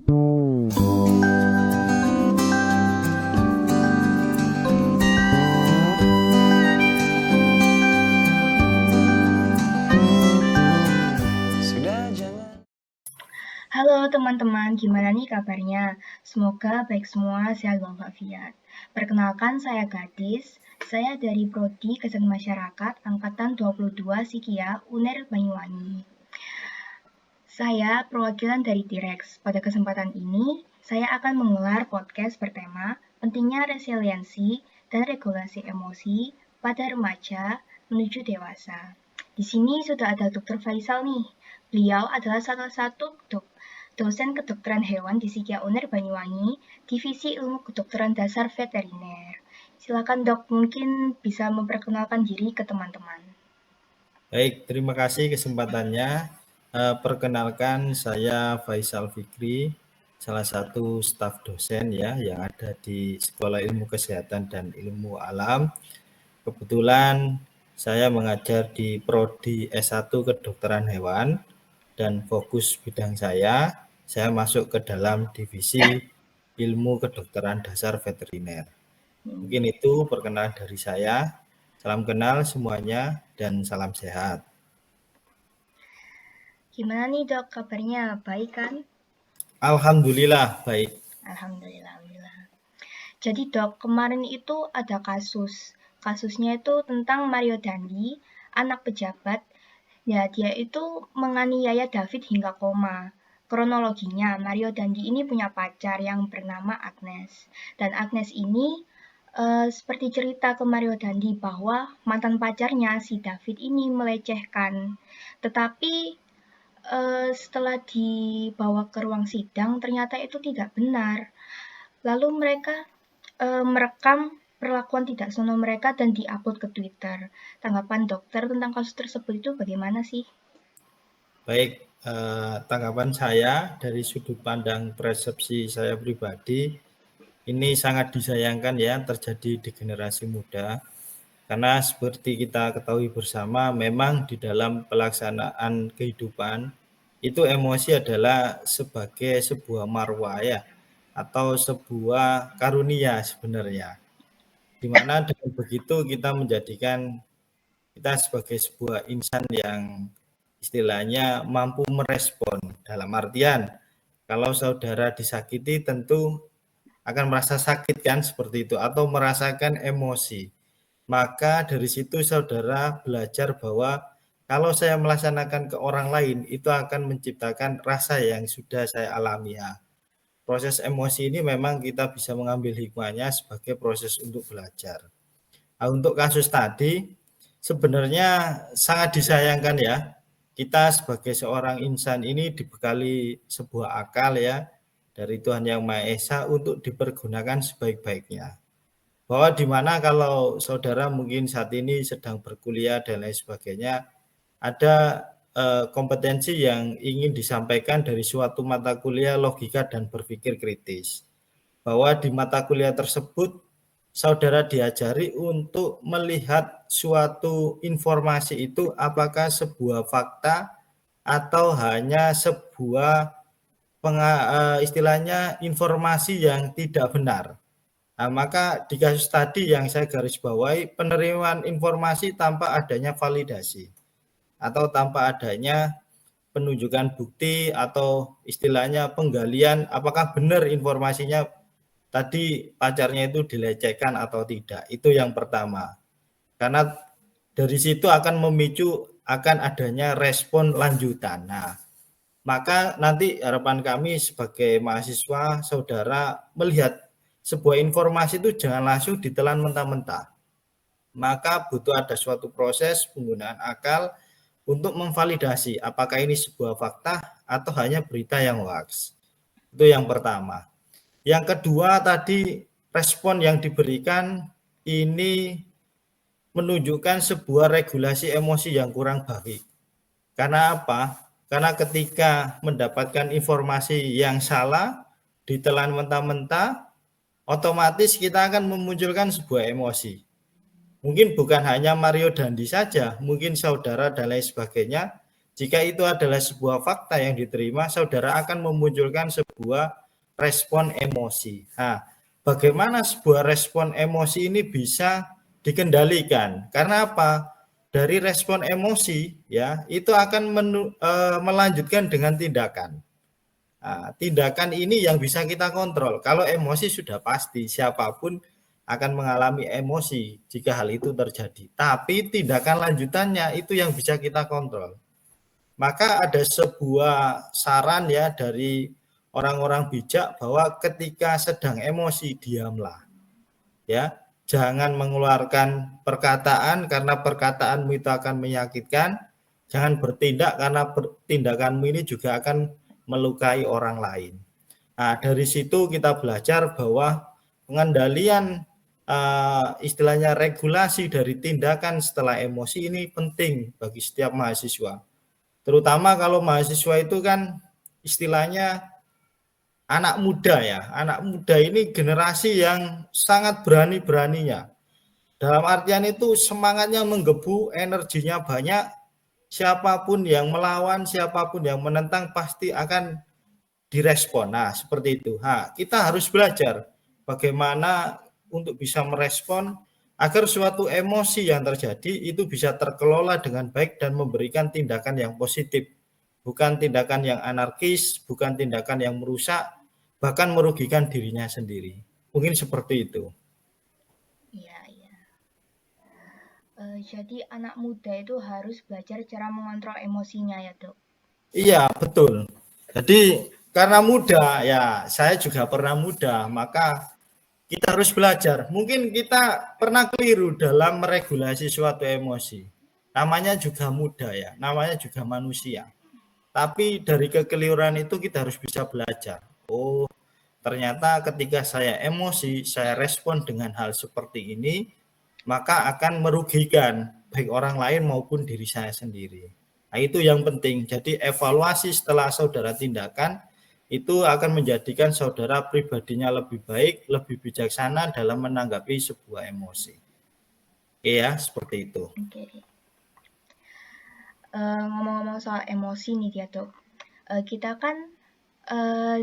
Halo teman-teman, gimana nih kabarnya? Semoga baik semua, sehat walafiat. Perkenalkan, saya Gadis. Saya dari Prodi Kesehatan Masyarakat Angkatan 22 Sikia UNER Banyuwangi. Saya perwakilan dari T-Rex. Pada kesempatan ini, saya akan mengelar podcast bertema pentingnya resiliensi dan regulasi emosi pada remaja menuju dewasa. Di sini sudah ada Dr. Faisal nih. Beliau adalah salah satu dosen kedokteran hewan di Sikia UNER Banyuwangi, Divisi Ilmu Kedokteran Dasar Veteriner. Silakan dok, mungkin bisa memperkenalkan diri ke teman-teman. Baik, terima kasih kesempatannya. Perkenalkan saya Faisal Fikri, salah satu staf dosen ya yang ada di Sekolah Ilmu Kesehatan dan Ilmu Alam. Kebetulan saya mengajar di Prodi S1 Kedokteran Hewan dan fokus bidang saya masuk ke dalam divisi Ilmu Kedokteran Dasar Veteriner. Mungkin itu perkenalan dari saya. Salam kenal semuanya dan salam sehat. Gimana nih dok, kabarnya baik kan? Alhamdulillah baik. Alhamdulillah. Jadi dok, kemarin itu ada kasusnya itu tentang Mario Dandi, anak pejabat. Ya, dia itu menganiaya David hingga koma. Kronologinya, Mario Dandi ini punya pacar yang bernama Agnes. Dan Agnes ini seperti cerita ke Mario Dandi bahwa mantan pacarnya si David ini melecehkan. Tetapi setelah dibawa ke ruang sidang, ternyata itu tidak benar. Lalu mereka merekam perlakuan tidak senonoh mereka dan diupload ke Twitter. Tanggapan dokter tentang kasus tersebut itu bagaimana sih? Baik, tanggapan saya dari sudut pandang persepsi saya pribadi, ini sangat disayangkan ya terjadi di generasi muda. Karena seperti kita ketahui bersama, memang di dalam pelaksanaan kehidupan, itu emosi adalah sebagai sebuah marwah ya, atau sebuah karunia sebenarnya. Di mana dengan begitu kita menjadikan kita sebagai sebuah insan yang istilahnya mampu merespon. Dalam artian, kalau saudara disakiti tentu akan merasa sakit kan seperti itu atau merasakan emosi. Maka dari situ saudara belajar bahwa kalau saya melaksanakan ke orang lain itu akan menciptakan rasa yang sudah saya alami ya. Proses emosi ini memang kita bisa mengambil hikmahnya sebagai proses untuk belajar. Nah, untuk kasus tadi sebenarnya sangat disayangkan ya. Kita sebagai seorang insan ini dibekali sebuah akal ya dari Tuhan Yang Maha Esa untuk dipergunakan sebaik-baiknya. Bahwa di mana kalau saudara mungkin saat ini sedang berkuliah dan lain sebagainya, ada kompetensi yang ingin disampaikan dari suatu mata kuliah logika dan berpikir kritis. Bahwa di mata kuliah tersebut saudara diajari untuk melihat suatu informasi itu apakah sebuah fakta atau hanya sebuah istilahnya informasi yang tidak benar. Nah, maka di kasus tadi yang saya garis bawahi, penerimaan informasi tanpa adanya validasi atau tanpa adanya penunjukan bukti atau istilahnya penggalian apakah benar informasinya tadi pacarnya itu dilecehkan atau tidak. Itu yang pertama. Karena dari situ akan memicu akan adanya respon lanjutan. Nah, maka nanti harapan kami sebagai mahasiswa, saudara melihat sebuah informasi itu jangan langsung ditelan mentah-mentah. Maka butuh ada suatu proses penggunaan akal untuk memvalidasi apakah ini sebuah fakta atau hanya berita yang hoax. Itu yang pertama. Yang kedua tadi respon yang diberikan ini menunjukkan sebuah regulasi emosi yang kurang baik. Karena apa? Karena ketika mendapatkan informasi yang salah, ditelan mentah-mentah, otomatis kita akan memunculkan sebuah emosi. Mungkin bukan hanya Mario Dandi saja, mungkin saudara dan lain sebagainya, Jika itu adalah sebuah fakta yang diterima, saudara akan memunculkan sebuah respon emosi. Nah, bagaimana sebuah respon emosi ini bisa dikendalikan? Karena apa? Dari respon emosi ya, itu akan melanjutkan dengan tindakan. Nah, tindakan ini yang bisa kita kontrol. Kalau emosi sudah pasti siapapun akan mengalami emosi jika hal itu terjadi. Tapi tindakan lanjutannya itu yang bisa kita kontrol. Maka ada sebuah saran ya dari orang-orang bijak bahwa ketika sedang emosi diamlah. Ya, jangan mengeluarkan perkataan karena perkataanmu itu akan menyakitkan. Jangan bertindak karena tindakanmu ini juga akan melukai orang lain. Nah, dari situ kita belajar bahwa pengendalian istilahnya regulasi dari tindakan setelah emosi ini penting bagi setiap mahasiswa. Terutama kalau mahasiswa itu kan istilahnya anak muda ya. Anak muda ini generasi yang sangat berani-beraninya. Dalam artian itu semangatnya menggebu, energinya banyak. Siapapun yang melawan, siapapun yang menentang pasti akan direspon. Nah, seperti itu. Nah, kita harus belajar bagaimana untuk bisa merespon agar suatu emosi yang terjadi itu bisa terkelola dengan baik dan memberikan tindakan yang positif. Bukan tindakan yang anarkis, bukan tindakan yang merusak, bahkan merugikan dirinya sendiri. Mungkin seperti itu. Iya, iya. Jadi anak muda itu harus belajar cara mengontrol emosinya ya, Dok? Iya, betul. Jadi karena muda, ya saya juga pernah muda, maka kita harus belajar. Mungkin kita pernah keliru dalam meregulasi suatu emosi. Namanya juga muda ya, namanya juga manusia. Tapi dari kekeliruan itu kita harus bisa belajar. Oh, ternyata ketika saya emosi, saya respon dengan hal seperti ini, maka akan merugikan baik orang lain maupun diri saya sendiri. Nah, itu yang penting. Jadi evaluasi setelah saudara tindakan itu akan menjadikan saudara pribadinya lebih baik, lebih bijaksana dalam menanggapi sebuah emosi. Oke ya, seperti itu. Oke. Ngomong-ngomong soal emosi nih ya, Dok. Kita kan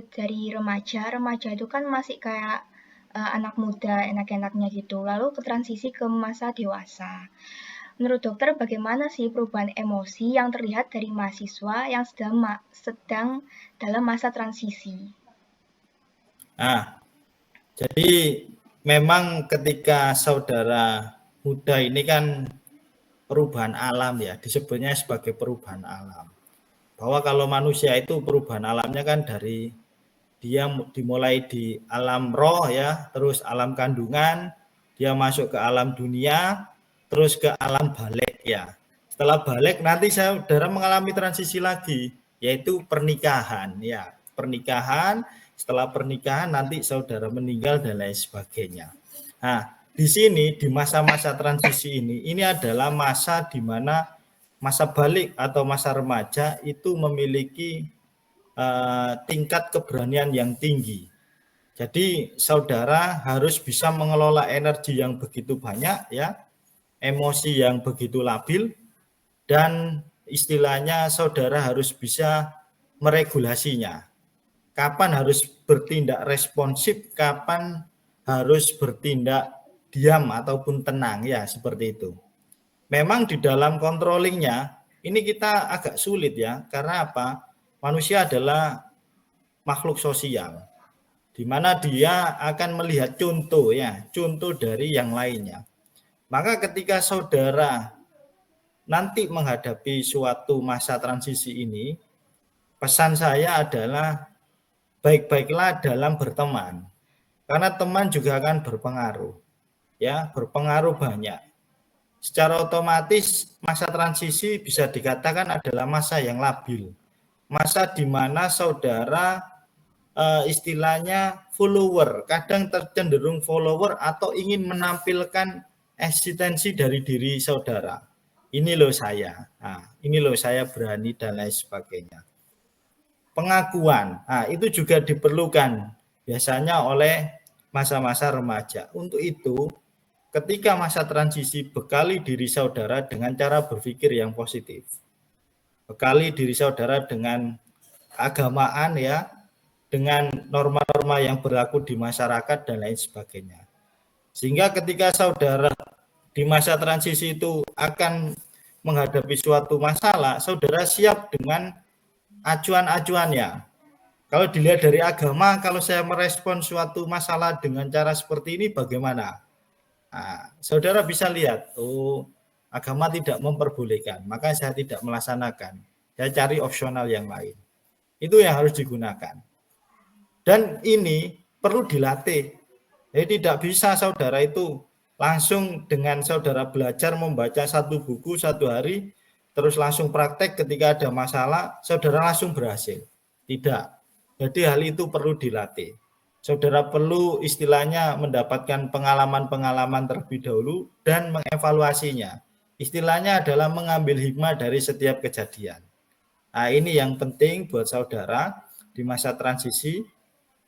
dari remaja itu kan masih kayak anak muda, enak-enaknya gitu. Lalu ke transisi ke masa dewasa. Menurut dokter, bagaimana sih perubahan emosi yang terlihat dari mahasiswa yang sedang dalam masa transisi? Nah, jadi memang ketika saudara muda ini kan perubahan alam ya, disebutnya sebagai perubahan alam. Bahwa kalau manusia itu perubahan alamnya kan dari dia dimulai di alam roh ya, terus alam kandungan, dia masuk ke alam dunia, terus ke alam balik ya. Setelah balik nanti saudara mengalami transisi lagi, yaitu pernikahan ya. Pernikahan, setelah pernikahan nanti saudara meninggal dan lain sebagainya. Nah, di sini di masa-masa transisi ini adalah masa di mana masa balik atau masa remaja itu memiliki tingkat keberanian yang tinggi. Jadi saudara harus bisa mengelola energi yang begitu banyak ya, emosi yang begitu labil, dan istilahnya saudara harus bisa meregulasinya. Kapan harus bertindak responsif, kapan harus bertindak diam ataupun tenang ya, seperti itu. Memang di dalam controllingnya ini kita agak sulit ya, karena apa? Manusia adalah makhluk sosial, di mana dia akan melihat contoh ya, contoh dari yang lainnya. Maka ketika saudara nanti menghadapi suatu masa transisi ini, pesan saya adalah baik-baiklah dalam berteman. Karena teman juga akan berpengaruh. Ya, berpengaruh banyak. Secara otomatis masa transisi bisa dikatakan adalah masa yang labil. Masa di mana saudara istilahnya follower, kadang tercenderung follower atau ingin menampilkan eksistensi dari diri saudara. Ini loh saya, nah, ini loh saya berani dan lain sebagainya. Pengakuan, nah, itu juga diperlukan biasanya oleh masa-masa remaja. Untuk itu, ketika masa transisi, bekali diri saudara dengan cara berpikir yang positif. bekali diri saudara dengan keagamaan ya, dengan norma-norma yang berlaku di masyarakat dan lain sebagainya. Sehingga ketika saudara di masa transisi itu akan menghadapi suatu masalah, saudara siap dengan acuan-acuannya. Kalau dilihat dari agama, kalau saya merespon suatu masalah dengan cara seperti ini bagaimana? Nah, saudara bisa lihat, oh agama tidak memperbolehkan, maka saya tidak melaksanakan. Saya cari opsional yang lain. Itu yang harus digunakan. Dan ini perlu dilatih. Jadi tidak bisa saudara itu langsung dengan saudara belajar membaca satu buku satu hari, terus langsung praktek ketika ada masalah, saudara langsung berhasil. Tidak. Jadi hal itu perlu dilatih. Saudara perlu istilahnya mendapatkan pengalaman-pengalaman terlebih dahulu dan mengevaluasinya. Istilahnya adalah mengambil hikmah dari setiap kejadian. Nah, ini yang penting buat saudara di masa transisi.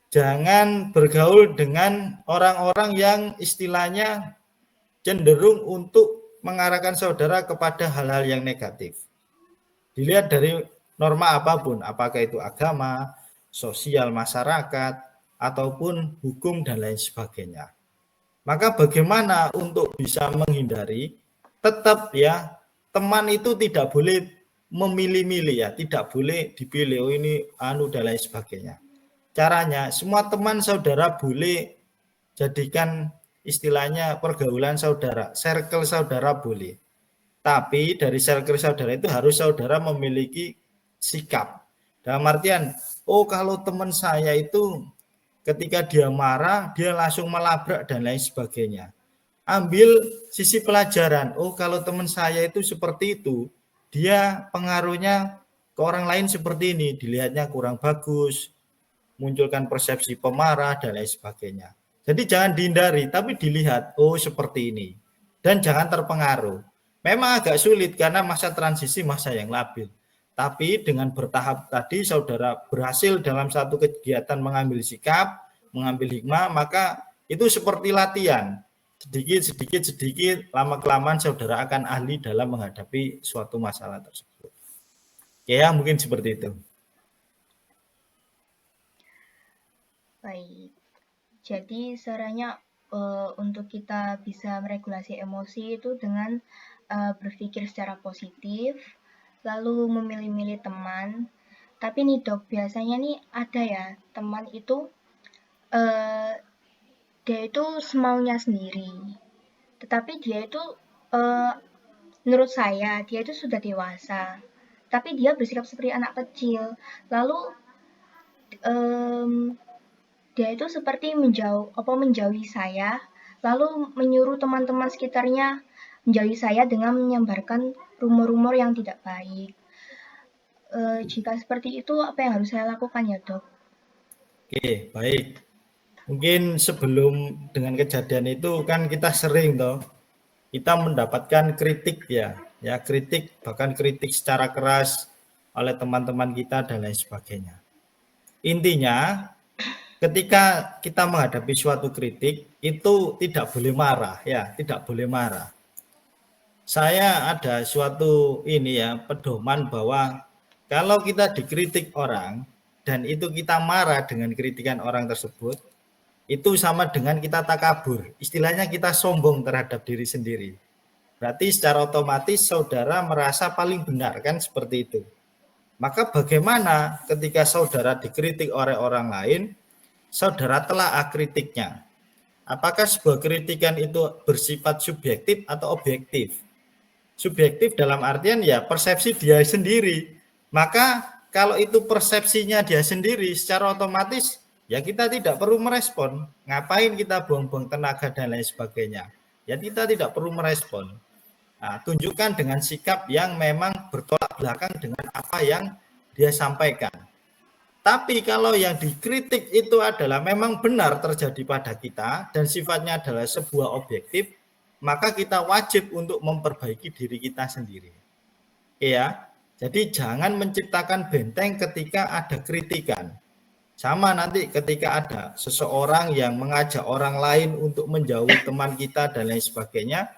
Jangan bergaul dengan orang-orang yang istilahnya cenderung untuk mengarahkan saudara kepada hal-hal yang negatif. Dilihat dari norma apapun, apakah itu agama, sosial masyarakat, ataupun hukum dan lain sebagainya. Maka bagaimana untuk bisa menghindari, tetap ya, teman itu tidak boleh memilih-milih ya, tidak boleh dipilih, oh ini anu dan lain sebagainya. Caranya, semua teman saudara boleh jadikan istilahnya pergaulan saudara, circle saudara boleh. Tapi dari circle saudara itu harus saudara memiliki sikap. Dalam artian, oh kalau teman saya itu ketika dia marah, dia langsung melabrak dan lain sebagainya. Ambil sisi pelajaran, oh kalau teman saya itu seperti itu, dia pengaruhnya ke orang lain seperti ini, dilihatnya kurang bagus, munculkan persepsi pemarah dan lain sebagainya. Jadi jangan dihindari, tapi dilihat, oh seperti ini. Dan jangan terpengaruh. Memang agak sulit karena masa transisi masa yang labil. Tapi dengan bertahap tadi saudara berhasil dalam satu kegiatan mengambil sikap, mengambil hikmah, maka itu seperti latihan. Sedikit, lama-kelamaan saudara akan ahli dalam menghadapi suatu masalah tersebut. Ya, mungkin seperti itu. Baik, jadi sarannya untuk kita bisa meregulasi emosi itu dengan berpikir secara positif, lalu memilih-milih teman. Tapi nih dok, biasanya nih ada ya teman itu dia itu semaunya sendiri. Tetapi dia itu menurut saya dia itu sudah dewasa. Tapi dia bersikap seperti anak kecil. Lalu dia itu seperti menjauhi saya, lalu menyuruh teman-teman sekitarnya menjauhi saya dengan menyebarkan rumor-rumor yang tidak baik. Jika seperti itu, apa yang harus saya lakukan ya dok? Oke, baik. Mungkin sebelum dengan kejadian itu kan kita sering toh, kita mendapatkan kritik ya kritik, bahkan kritik secara keras oleh teman-teman kita dan lain sebagainya. Intinya ketika kita menghadapi suatu kritik itu tidak boleh marah ya, tidak boleh marah. Saya ada suatu ini ya pedoman bahwa kalau kita dikritik orang dan itu kita marah dengan kritikan orang tersebut, itu sama dengan kita takabur. Istilahnya kita sombong terhadap diri sendiri. Berarti secara otomatis saudara merasa paling benar kan seperti itu. Maka bagaimana ketika saudara dikritik oleh orang lain, saudara telaah kritiknya. Apakah sebuah kritikan itu bersifat subjektif atau objektif? Subjektif dalam artian ya persepsi dia sendiri. Maka kalau itu persepsinya dia sendiri, secara otomatis ya kita tidak perlu merespon. Ngapain kita buang-buang tenaga dan lain sebagainya. Ya kita tidak perlu merespon. Nah, tunjukkan dengan sikap yang memang bertolak belakang dengan apa yang dia sampaikan. Tapi kalau yang dikritik itu adalah memang benar terjadi pada kita dan sifatnya adalah sebuah objektif, maka kita wajib untuk memperbaiki diri kita sendiri. Ya, jadi jangan menciptakan benteng ketika ada kritikan. Sama nanti ketika ada seseorang yang mengajak orang lain untuk menjauhi teman kita dan lain sebagainya,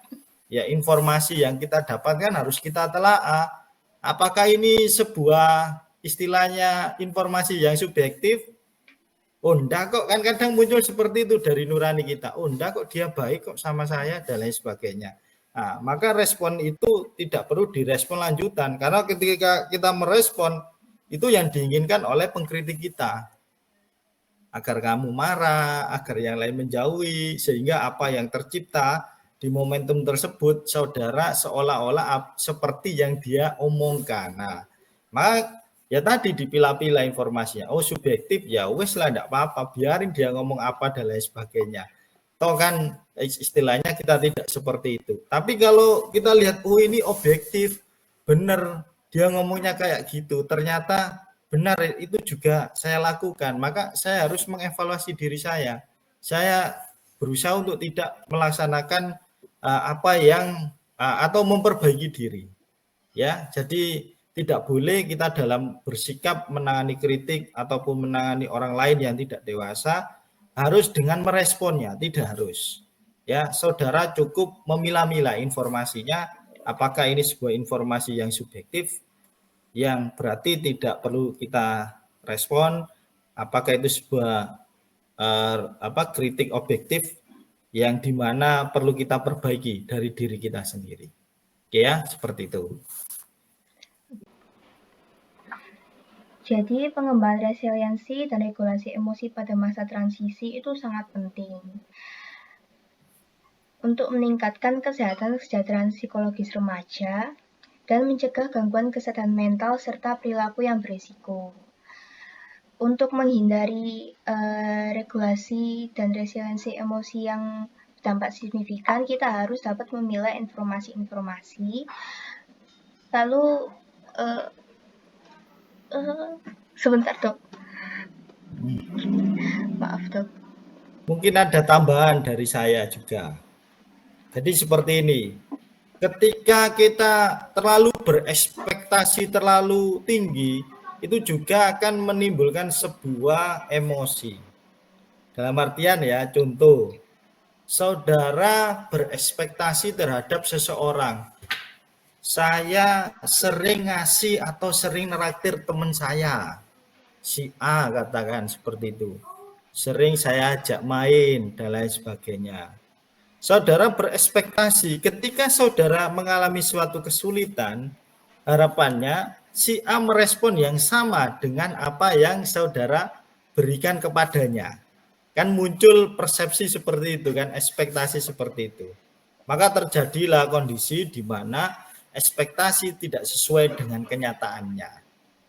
ya informasi yang kita dapatkan harus kita telaah. Apakah ini sebuah istilahnya informasi yang subjektif? Oh enggak kok, kan kadang muncul seperti itu dari nurani kita. Oh enggak kok, dia baik kok sama saya dan lain sebagainya. Nah, maka respon itu tidak perlu direspon lanjutan, karena ketika kita merespon itu yang diinginkan oleh pengkritik kita, agar kamu marah, agar yang lain menjauhi, sehingga apa yang tercipta di momentum tersebut saudara seolah-olah seperti yang dia omongkan. Nah, maka ya tadi dipilah-pilah informasinya. Oh subjektif, ya wes lah enggak apa-apa, biarin dia ngomong apa dan lain sebagainya. Toh kan istilahnya kita tidak seperti itu. Tapi kalau kita lihat, oh ini objektif, benar dia ngomongnya kayak gitu, ternyata benar itu juga saya lakukan, maka saya harus mengevaluasi diri saya. Saya berusaha untuk tidak melaksanakan apa yang atau memperbaiki diri. Ya, jadi tidak boleh kita dalam bersikap menangani kritik ataupun menangani orang lain yang tidak dewasa harus dengan meresponnya, tidak harus. Ya, saudara cukup memilah-milah informasinya, apakah ini sebuah informasi yang subjektif yang berarti tidak perlu kita respon, apakah itu sebuah kritik objektif yang dimana perlu kita perbaiki dari diri kita sendiri. Oke ya, seperti itu. Jadi pengembangan resiliensi dan regulasi emosi pada masa transisi itu sangat penting untuk meningkatkan kesehatan kesejahteraan psikologis remaja dan mencegah gangguan kesehatan mental serta perilaku yang berisiko. Untuk menghindari regulasi dan resiliensi emosi yang dampak signifikan, kita harus dapat memilah informasi-informasi. Lalu sebentar dok, maaf dok. Mungkin ada tambahan dari saya juga. Jadi seperti ini, ketika kita terlalu berekspektasi terlalu tinggi, itu juga akan menimbulkan sebuah emosi. Dalam artian ya, contoh, saudara berekspektasi terhadap seseorang. Saya sering ngasih atau sering neraktir teman saya, si A katakan seperti itu. Sering saya ajak main dan lain sebagainya. Saudara berekspektasi ketika saudara mengalami suatu kesulitan, harapannya si A merespon yang sama dengan apa yang saudara berikan kepadanya. Kan muncul persepsi seperti itu kan, ekspektasi seperti itu. Maka terjadilah kondisi di mana ekspektasi tidak sesuai dengan kenyataannya.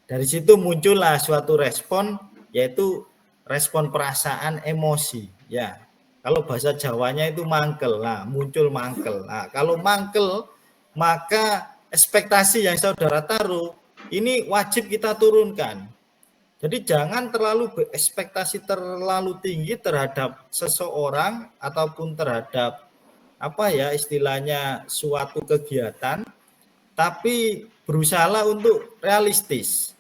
Dari situ muncullah suatu respon, yaitu respon perasaan emosi. Ya, kalau bahasa Jawanya itu mangkel. Nah, muncul mangkel. Nah, kalau mangkel, maka ekspektasi yang saudara taruh ini wajib kita turunkan. Jadi jangan terlalu berekspektasi terlalu tinggi terhadap seseorang ataupun terhadap apa ya istilahnya suatu kegiatan, tapi berusaha untuk realistis.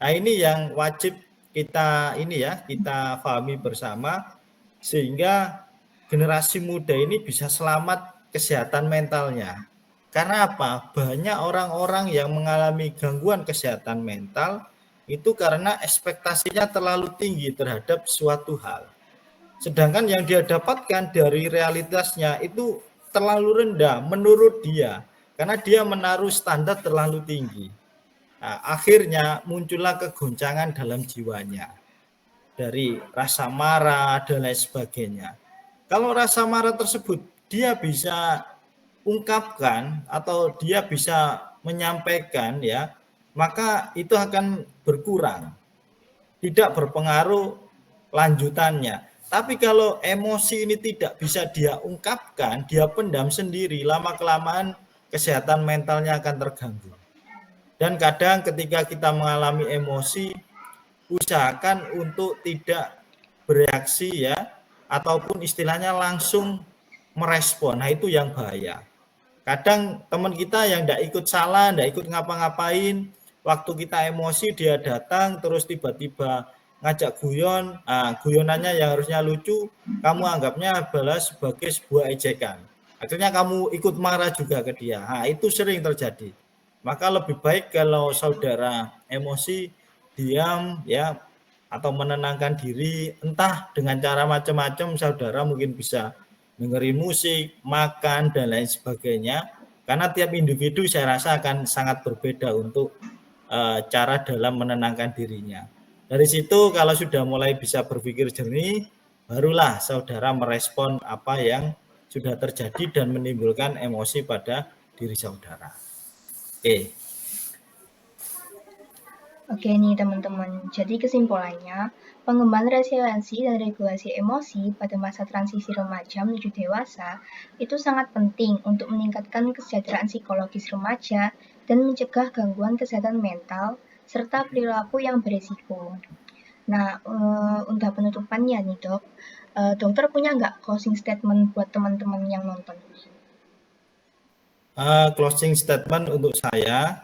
Nah, ini yang wajib kita kita pahami bersama sehingga generasi muda ini bisa selamat kesehatan mentalnya. Karena apa? Banyak orang-orang yang mengalami gangguan kesehatan mental itu karena ekspektasinya terlalu tinggi terhadap suatu hal. Sedangkan yang dia dapatkan dari realitasnya itu terlalu rendah menurut dia, karena dia menaruh standar terlalu tinggi. Nah, akhirnya muncullah kegoncangan dalam jiwanya dari rasa marah dan lain sebagainya. Kalau rasa marah tersebut dia bisa ungkapkan atau dia bisa menyampaikan ya, maka itu akan berkurang. Tidak berpengaruh lanjutannya. Tapi kalau emosi ini tidak bisa dia ungkapkan, dia pendam sendiri, lama-kelamaan kesehatan mentalnya akan terganggu. Dan kadang ketika kita mengalami emosi, usahakan untuk tidak bereaksi ya, ataupun istilahnya langsung merespon. Nah itu yang bahaya. Kadang teman kita yang tidak ikut salah, tidak ikut ngapa-ngapain, waktu kita emosi dia datang terus tiba-tiba ngajak guyon, guyonannya yang harusnya lucu, kamu anggapnya adalah sebagai sebuah ejekan. Akhirnya kamu ikut marah juga ke dia. Nah, itu sering terjadi. Maka lebih baik kalau saudara emosi diam ya atau menenangkan diri, entah dengan cara macam-macam saudara mungkin bisa dengerin musik, makan dan lain sebagainya. Karena tiap individu saya rasa akan sangat berbeda untuk cara dalam menenangkan dirinya. Dari situ kalau sudah mulai bisa berpikir jernih, barulah saudara merespon apa yang sudah terjadi dan menimbulkan emosi pada diri saudara. Oke. Oke nih teman-teman, jadi kesimpulannya, pengembangan resiliensi dan regulasi emosi pada masa transisi remaja menuju dewasa itu sangat penting untuk meningkatkan kesejahteraan psikologis remaja dan mencegah gangguan kesehatan mental serta perilaku yang beresiko. Nah, untuk penutupannya nih dok, dokter punya nggak closing statement buat teman-teman yang nonton? Closing statement untuk saya,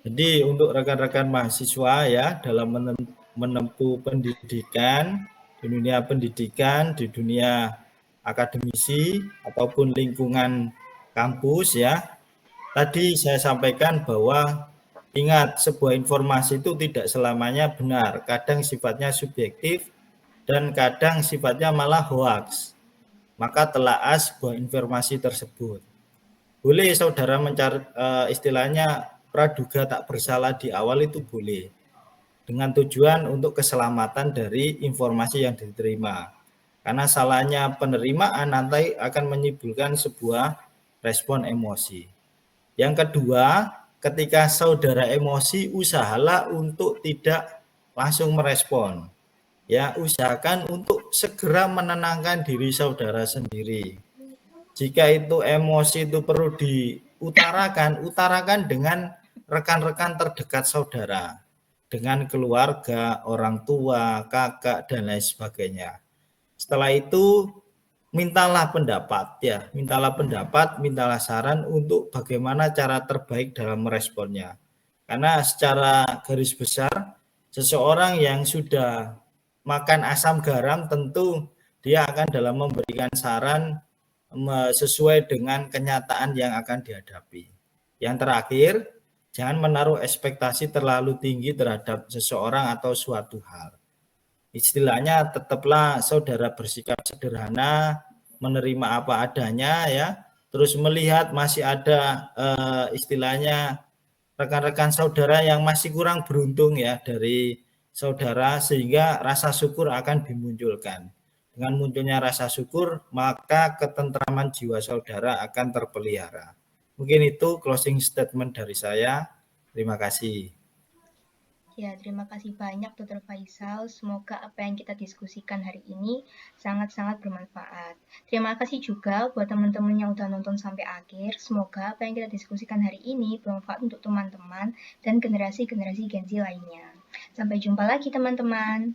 jadi untuk rekan-rekan mahasiswa ya dalam menempuh pendidikan, di dunia akademisi ataupun lingkungan kampus ya. Tadi saya sampaikan bahwa ingat sebuah informasi itu tidak selamanya benar, kadang sifatnya subjektif dan kadang sifatnya malah hoax. Maka telaah sebuah informasi tersebut. Boleh saudara mencari istilahnya praduga tak bersalah di awal itu boleh. Dengan tujuan untuk keselamatan dari informasi yang diterima. Karena salahnya penerimaan nanti akan menimbulkan sebuah respon emosi. Yang kedua, ketika saudara emosi, usahalah untuk tidak langsung merespon. Ya, usahakan untuk segera menenangkan diri saudara sendiri. Jika itu emosi itu perlu diutarakan, utarakan dengan rekan-rekan terdekat saudara, dengan keluarga, orang tua, kakak, dan lain sebagainya. Setelah itu, mintalah pendapat ya, mintalah saran untuk bagaimana cara terbaik dalam meresponnya. Karena secara garis besar, seseorang yang sudah makan asam garam tentu dia akan dalam memberikan saran sesuai dengan kenyataan yang akan dihadapi. Yang terakhir, jangan menaruh ekspektasi terlalu tinggi terhadap seseorang atau suatu hal. Istilahnya tetaplah saudara bersikap sederhana, menerima apa adanya ya, terus melihat masih ada istilahnya rekan-rekan saudara yang masih kurang beruntung ya dari saudara sehingga rasa syukur akan dimunculkan. Dengan munculnya rasa syukur, maka ketentraman jiwa saudara akan terpelihara. Mungkin itu closing statement dari saya. Terima kasih. Ya, terima kasih banyak Dr. Faisal. Semoga apa yang kita diskusikan hari ini sangat-sangat bermanfaat. Terima kasih juga buat teman-teman yang udah nonton sampai akhir. Semoga apa yang kita diskusikan hari ini bermanfaat untuk teman-teman dan generasi-generasi Gen Z lainnya. Sampai jumpa lagi teman-teman.